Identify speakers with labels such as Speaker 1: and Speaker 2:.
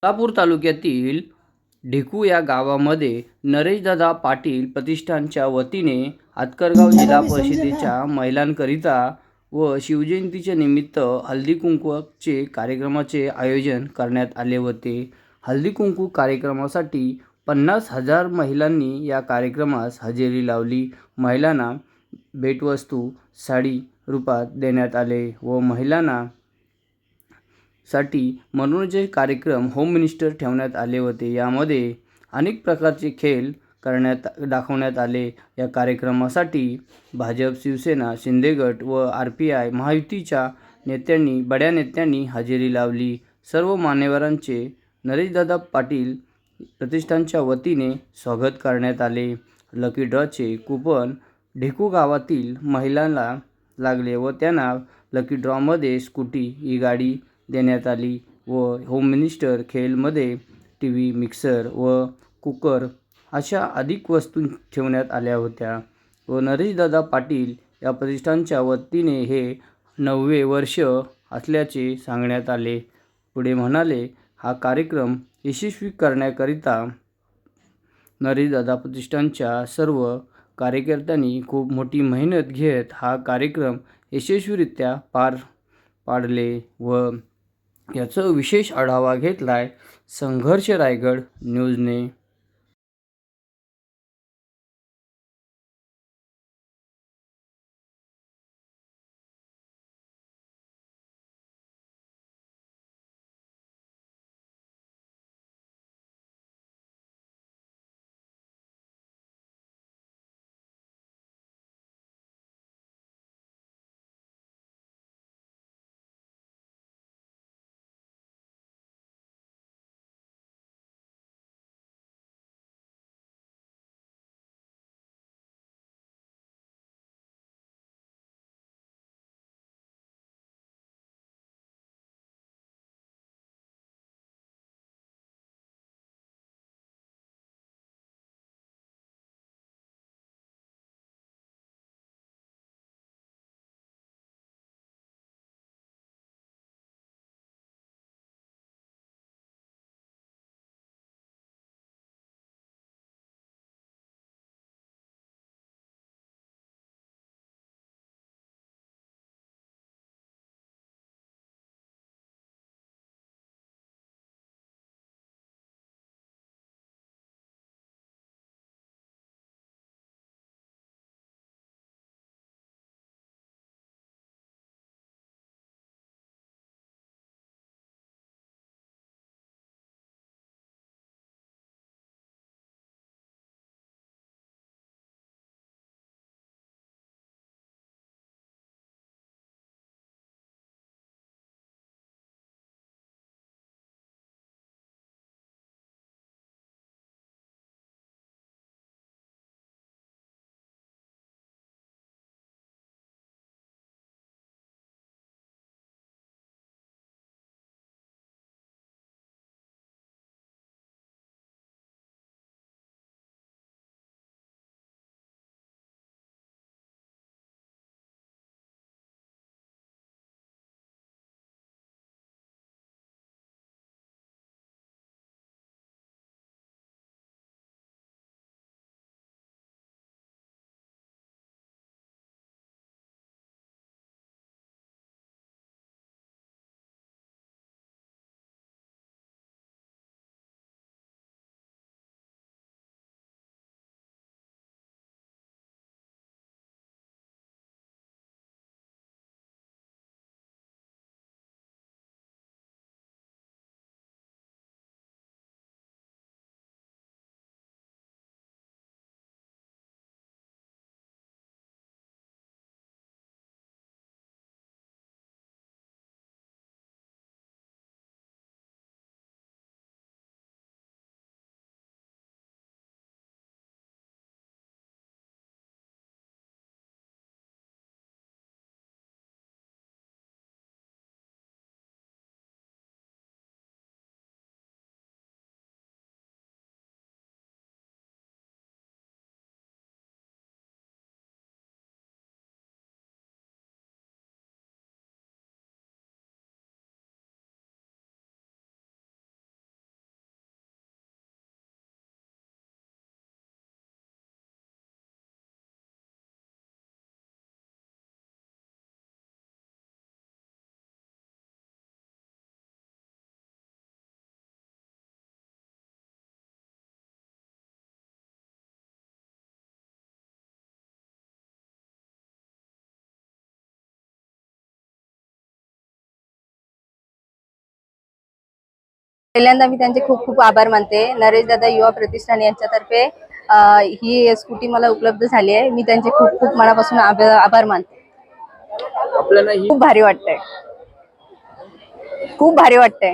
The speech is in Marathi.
Speaker 1: सोलापूर तालुक्यातील ढेकू या गावामध्ये नरेशदादा पाटील प्रतिष्ठानच्या वतीने हातकरगाव जिल्हा परिषदेच्या महिलांकरिता व शिवजयंतीच्या निमित्त हळदी कुंकवाचे कार्यक्रमाचे आयोजन करण्यात आले होते। हळदी कुंकू कार्यक्रमासाठी 50,000 महिलांनी या कार्यक्रमास हजेरी लावली। महिलांना भेटवस्तू साडी रूपात देण्यात आले व महिलांना साठी मनोरंजन कार्यक्रम होम मिनिस्टर ठेवण्यात आले होते। यामध्ये अनेक प्रकारचे खेळ दाखवण्यात आले। या कार्यक्रमासाठी भाजप, शिवसेना, शिंदे गट व RPI महायुतीच्या बड्या नेत्यांनी हजेरी लावली। सर्व मान्यवरांचे नरेशदादा पाटील प्रतिष्ठानच्या वतीने स्वागत करण्यात आले। लकी ड्रॉचे कुपन ढेकू गावातील महिलांना लागले व त्यांना लकी ड्रॉमध्ये स्कूटी ही गाडी देण्यात आली व होम मिनिस्टर खेळमध्ये TV, मिक्सर व कुकर अशा अधिक वस्तू ठेवण्यात आल्या होत्या व नरेशदादा पाटील या प्रतिष्ठानच्या वतीने हे 9वे वर्ष असल्याचे सांगण्यात आले। पुढे म्हणाले, हा कार्यक्रम यशस्वी करण्याकरिता नरेशदादा प्रतिष्ठानच्या सर्व कार्यकर्त्यांनी खूप मोठी मेहनत घेत हा कार्यक्रम यशस्वीरित्या पार पाडले व याचा विशेष आढावा घेतलाय संघर्ष रायगड न्यूजने।
Speaker 2: पहिल्यांदा मी त्यांचे खूप खूप आभार मानते. नरेश दादा युवा प्रतिष्ठान यांच्यातर्फे ही स्कूटी मला उपलब्ध झाली आहे. मी त्यांचे खूप खूप मनापासून आभार मानते.
Speaker 1: आपल्याला ही
Speaker 2: खूप भारी वाटतंय, खूप भारी वाटतंय.